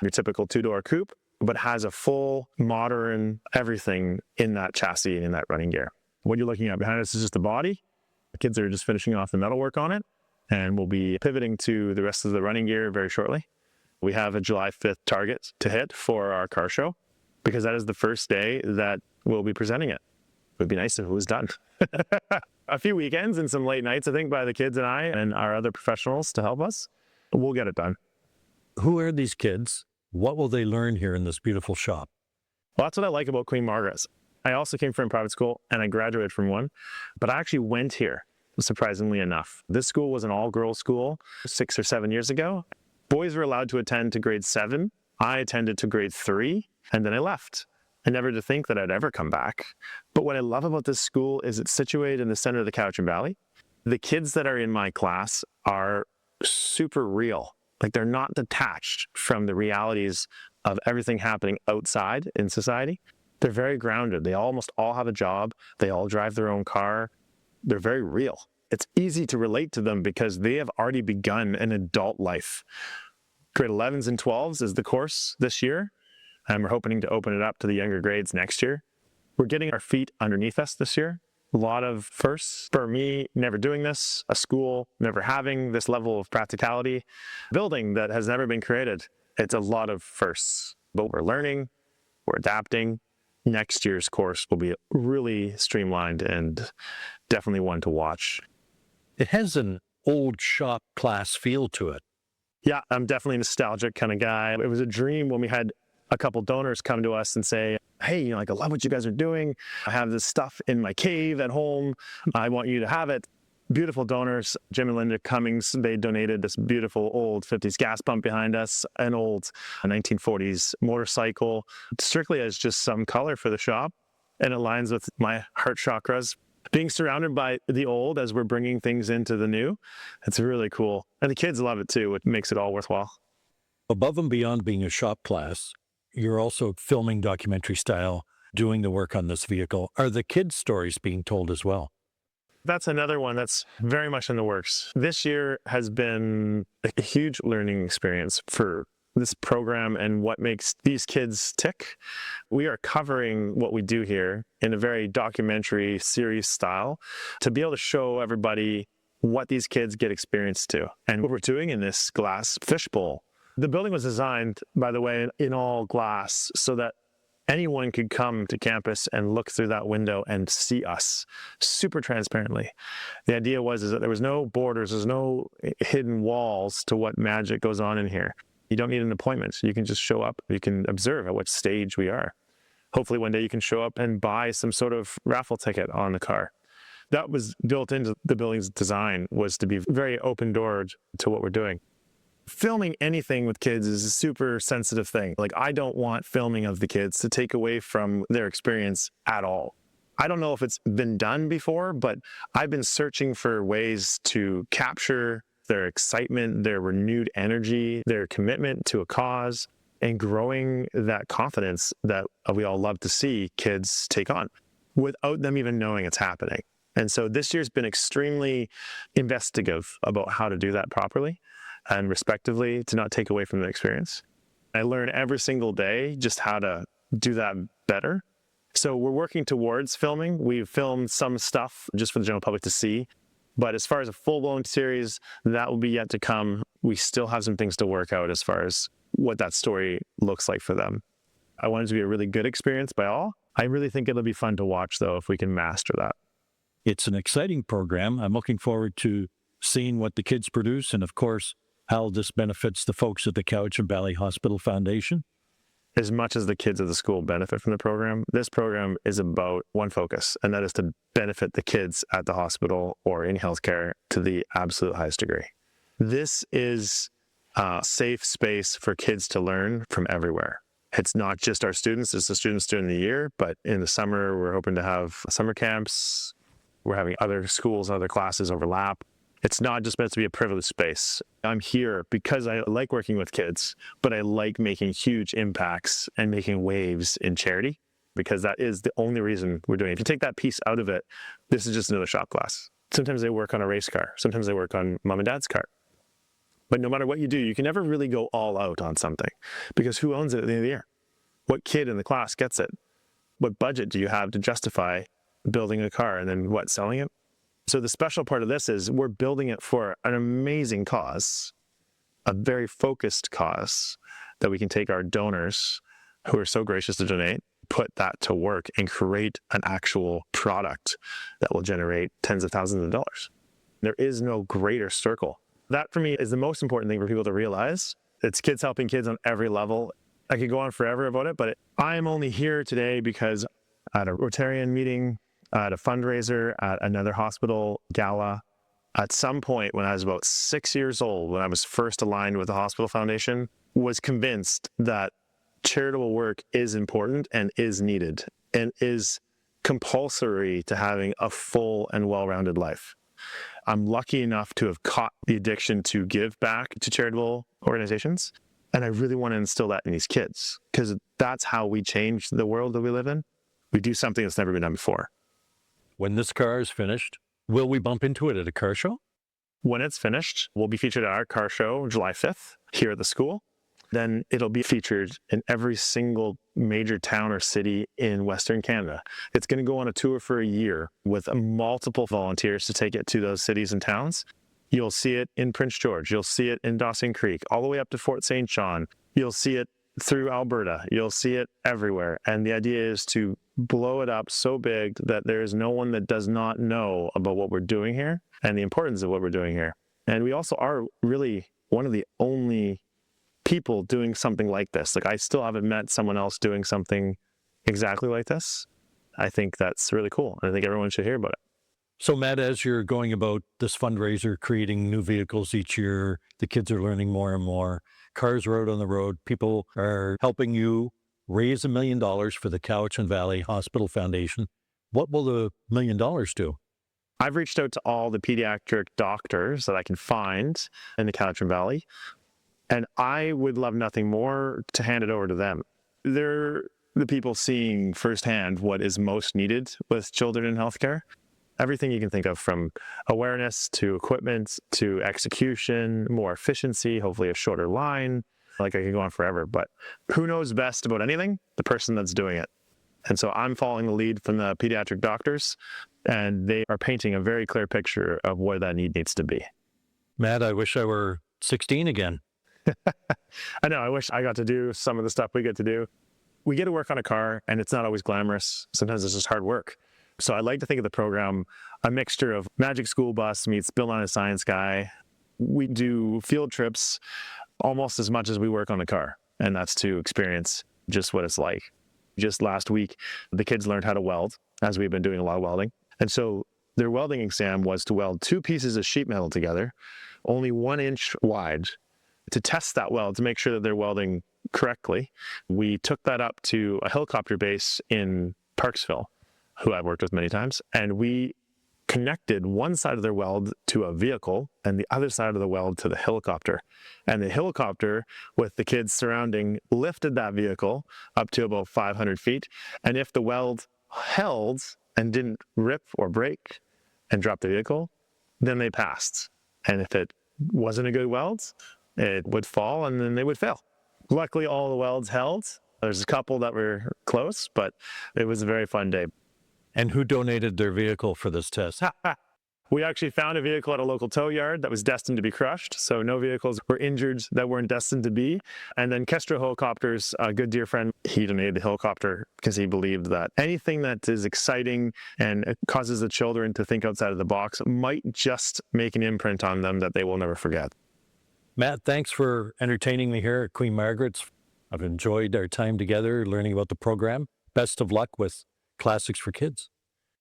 your typical two-door coupe, but has a full modern everything in that chassis and in that running gear. What you're looking at behind us is just the body. The kids are just finishing off the metalwork on it, and we'll be pivoting to the rest of the running gear very shortly. We have a July 5th target to hit for our car show, because that is the first day that we'll be presenting it. It would be nice if it was done. A few weekends and some late nights, I think, by the kids and I and our other professionals to help us. We'll get it done. Who are these kids? What will they learn here in this beautiful shop? Well, that's what I like about Queen Margaret's. I also came from private school and I graduated from one, but I actually went here, surprisingly enough. This school was an all-girls school 6 or 7 years ago. Boys were allowed to attend to grade 7. I attended to grade 3, and then I left. I never to think that I'd ever come back. But what I love about this school is it's situated in the center of the Cowichan Valley. The kids that are in my class are super real. Like they're not detached from the realities of everything happening outside in society. They're very grounded. They almost all have a job. They all drive their own car. They're very real. It's easy to relate to them because they have already begun an adult life. Grade 11s and 12s is the course this year. And we're hoping to open it up to the younger grades next year. We're getting our feet underneath us this year. A lot of firsts for me, never doing this, a school never having this level of practicality, building that has never been created. It's a lot of firsts, but we're learning, we're adapting. Next year's course will be really streamlined and definitely one to watch. It has an old shop class feel to it. Yeah, I'm definitely a nostalgic kind of guy. It was a dream when we had a couple donors come to us and say, hey, I love what you guys are doing. I have this stuff in my cave at home. I want you to have it. Beautiful donors. Jim and Linda Cummings, they donated this beautiful old 50s gas pump behind us, an old 1940s motorcycle, strictly as just some color for the shop. And it aligns with my heart chakras. Being surrounded by the old as we're bringing things into the new, it's really cool. And the kids love it too, which makes it all worthwhile. Above and beyond being a shop class, you're also filming documentary style, doing the work on this vehicle. Are the kids' stories being told as well? That's another one that's very much in the works. This year has been a huge learning experience for this program and what makes these kids tick, we are covering what we do here in a very documentary series style to be able to show everybody what these kids get experienced to and what we're doing in this glass fishbowl. The building was designed, by the way, in all glass so that anyone could come to campus and look through that window and see us super transparently. The idea was that there was no borders, there's no hidden walls to what magic goes on in here. You don't need an appointment. You can just show up. You can observe at what stage we are. Hopefully one day you can show up and buy some sort of raffle ticket on the car. That was built into the building's design, was to be very open-doored to what we're doing. Filming anything with kids is a super sensitive thing. Like, I don't want filming of the kids to take away from their experience at all. I don't know if it's been done before, but I've been searching for ways to capture their excitement, their renewed energy, their commitment to a cause, and growing that confidence that we all love to see kids take on without them even knowing it's happening. And so this year's been extremely investigative about how to do that properly and respectively, to not take away from the experience. I learn every single day just how to do that better. So we're working towards filming. We've filmed some stuff just for the general public to see. But as far as a full-blown series, that will be yet to come. We still have some things to work out as far as what that story looks like for them. I want it to be a really good experience by all. I really think it'll be fun to watch, though, if we can master that. It's an exciting program. I'm looking forward to seeing what the kids produce and, of course, how this benefits the folks at the Cowichan Valley Hospital Foundation. As much as the kids of the school benefit from the program, this program is about one focus, and that is to benefit the kids at the hospital or in healthcare to the absolute highest degree. This is a safe space for kids to learn from everywhere. It's not just our students, it's the students during the year, but in the summer, we're hoping to have summer camps. We're having other schools, other classes overlap. It's not just meant to be a privileged space. I'm here because I like working with kids, but I like making huge impacts and making waves in charity, because that is the only reason we're doing it. If you take that piece out of it, this is just another shop class. Sometimes they work on a race car. Sometimes they work on mom and dad's car. But no matter what you do, you can never really go all out on something, because who owns it at the end of the year? What kid in the class gets it? What budget do you have to justify building a car and then selling it? So the special part of this is we're building it for an amazing cause, a very focused cause that we can take our donors who are so gracious to donate, put that to work and create an actual product that will generate tens of thousands of dollars. There is no greater circle. That for me is the most important thing for people to realize. It's kids helping kids on every level. I could go on forever about it, but I am only here today because at a Rotarian meeting, at a fundraiser, at another hospital gala, at some point when I was about 6 years old, when I was first aligned with the hospital foundation, was convinced that charitable work is important and is needed and is compulsory to having a full and well-rounded life. I'm lucky enough to have caught the addiction to give back to charitable organizations. And I really want to instill that in these kids, because that's how we change the world that we live in. We do something that's never been done before. When this car is finished, will we bump into it at a car show? When it's finished, we'll be featured at our car show July 5th here at the school. Then it'll be featured in every single major town or city in Western Canada. It's going to go on a tour for a year with multiple volunteers to take it to those cities and towns. You'll see it in Prince George. You'll see it in Dawson Creek, all the way up to Fort St. John. You'll see it through Alberta. You'll see it everywhere. And the idea is to blow it up so big that there is no one that does not know about what we're doing here and the importance of what we're doing here. And we also are really one of the only people doing something like this. Like, I still haven't met someone else doing something exactly like this. I think that's really cool. And I think everyone should hear about it. So, Matt, as you're going about this fundraiser, creating new vehicles each year, the kids are learning more and more. Cars are out on the road. People are helping you raise $1 million for the Cowichan Valley Hospital Foundation. What will the $1 million do? I've reached out to all the pediatric doctors that I can find in the Cowichan Valley, and I would love nothing more to hand it over to them. They're the people seeing firsthand what is most needed with children in healthcare. Everything you can think of, from awareness to equipment to execution, more efficiency, hopefully a shorter line, Like, I could go on forever, but who knows best about anything? The person that's doing it. And so I'm following the lead from the pediatric doctors, and they are painting a very clear picture of where that need needs to be. Matt, I wish I were 16 again. I know, I wish I got to do some of the stuff we get to do. We get to work on a car, and it's not always glamorous. Sometimes it's just hard work. So I like to think of the program a mixture of Magic School Bus meets Bill Nye the Science Guy. We do field trips almost as much as we work on the car, and that's to experience just what it's like. Just last week, the kids learned how to weld, as we've been doing a lot of welding. And so their welding exam was to weld 2 pieces of sheet metal together, only 1 inch wide, to test that weld, to make sure that they're welding correctly. We took that up to a helicopter base in Parksville, who I've worked with many times, and we connected one side of their weld to a vehicle and the other side of the weld to the helicopter. And the helicopter, with the kids surrounding, lifted that vehicle up to about 500 feet. And if the weld held and didn't rip or break and drop the vehicle, then they passed. And if it wasn't a good weld, it would fall and then they would fail. Luckily, all the welds held. There's a couple that were close, but it was a very fun day. And who donated their vehicle for this test? We actually found a vehicle at a local tow yard that was destined to be crushed. So no vehicles were injured that weren't destined to be. And then Kestra Helicopters, a good dear friend, he donated the helicopter because he believed that anything that is exciting and causes the children to think outside of the box might just make an imprint on them that they will never forget. Matt, thanks for entertaining me here at Queen Margaret's. I've enjoyed our time together learning about the program. Best of luck with Classics for Kids.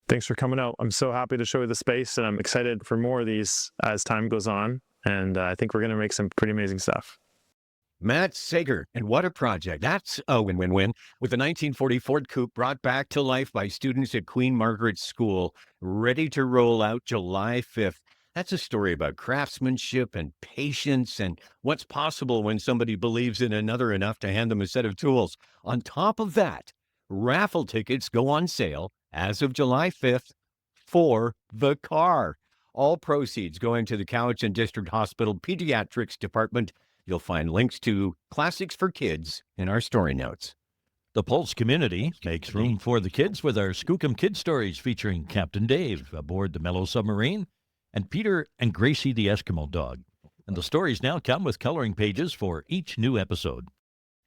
Thanks for coming out. I'm so happy to show you the space, and I'm excited for more of these as time goes on. And I think we're going to make some pretty amazing stuff. Matt Sager, and what a project. That's a win-win-win, with the 1940 Ford Coupe brought back to life by students at Queen Margaret's School, ready to roll out July 5th. That's a story about craftsmanship and patience and what's possible when somebody believes in another enough to hand them a set of tools. On top of that, raffle tickets go on sale as of July 5th for the car. All proceeds going to the Cowichan District Hospital Pediatrics Department. You'll find links to Classics for Kids in our story notes. The Pulse community makes room for the kids with our Skookum Kid Stories featuring Captain Dave aboard the Mellow Submarine and Peter and Gracie the Eskimo Dog. And the stories now come with coloring pages for each new episode.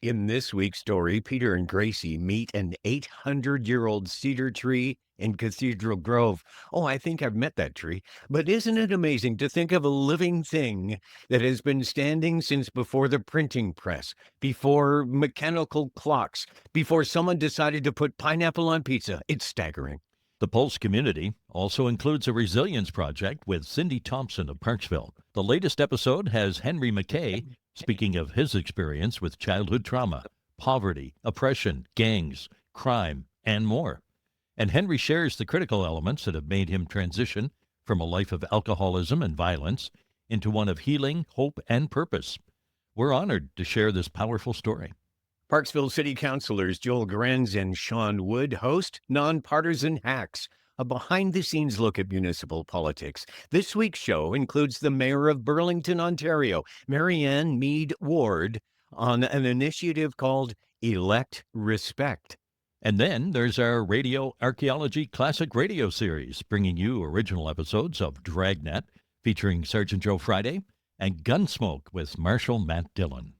In this week's story, Peter and Gracie meet an 800-year-old cedar tree in Cathedral Grove. Oh, I think I've met that tree. But isn't it amazing to think of a living thing that has been standing since before the printing press, before mechanical clocks, before someone decided to put pineapple on pizza? It's staggering. The Pulse community also includes a resilience project with Cindy Thompson of Parksville. The latest episode has Henry McKay speaking of his experience with childhood trauma, poverty, oppression, gangs, crime, and more. And Henry shares the critical elements that have made him transition from a life of alcoholism and violence into one of healing, hope, and purpose. We're honored to share this powerful story. Parksville City Councilors Joel Grenz and Sean Wood host Nonpartisan Hacks, a behind-the-scenes look at municipal politics. This week's show includes the Mayor of Burlington, Ontario, Marianne Mead Ward, on an initiative called Elect Respect. And then there's our Radio Archaeology Classic Radio Series, bringing you original episodes of Dragnet, featuring Sergeant Joe Friday, and Gunsmoke with Marshal Matt Dillon.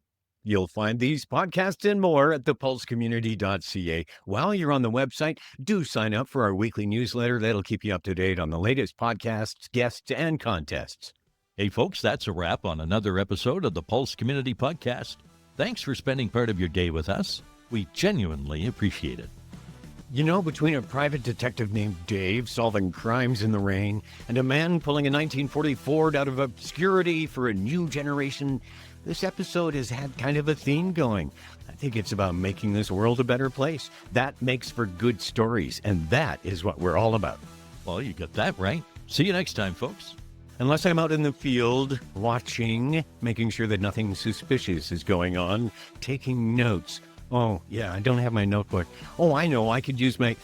You'll find these podcasts and more at thepulsecommunity.ca. While you're on the website, do sign up for our weekly newsletter. That'll keep you up to date on the latest podcasts, guests, and contests. Hey, folks, that's a wrap on another episode of the Pulse Community Podcast. Thanks for spending part of your day with us. We genuinely appreciate it. You know, between a private detective named Dave solving crimes in the rain and a man pulling a 1940 Ford out of obscurity for a new generation, this episode has had kind of a theme going. I think it's about making this world a better place. That makes for good stories, and that is what we're all about. Well, you got that right. See you next time, folks. Unless I'm out in the field, watching, making sure that nothing suspicious is going on, taking notes. Oh, yeah, I don't have my notebook. Oh, I know, I could use my...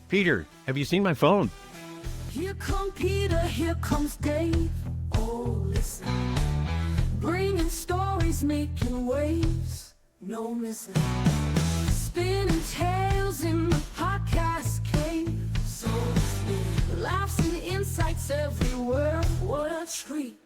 Peter, have you seen my phone? Here come Peter, here comes Dave. Oh, listen, bringing stories. always making waves, no missing. Spinning tales in the podcast cave. So laughs and insights everywhere. What a treat.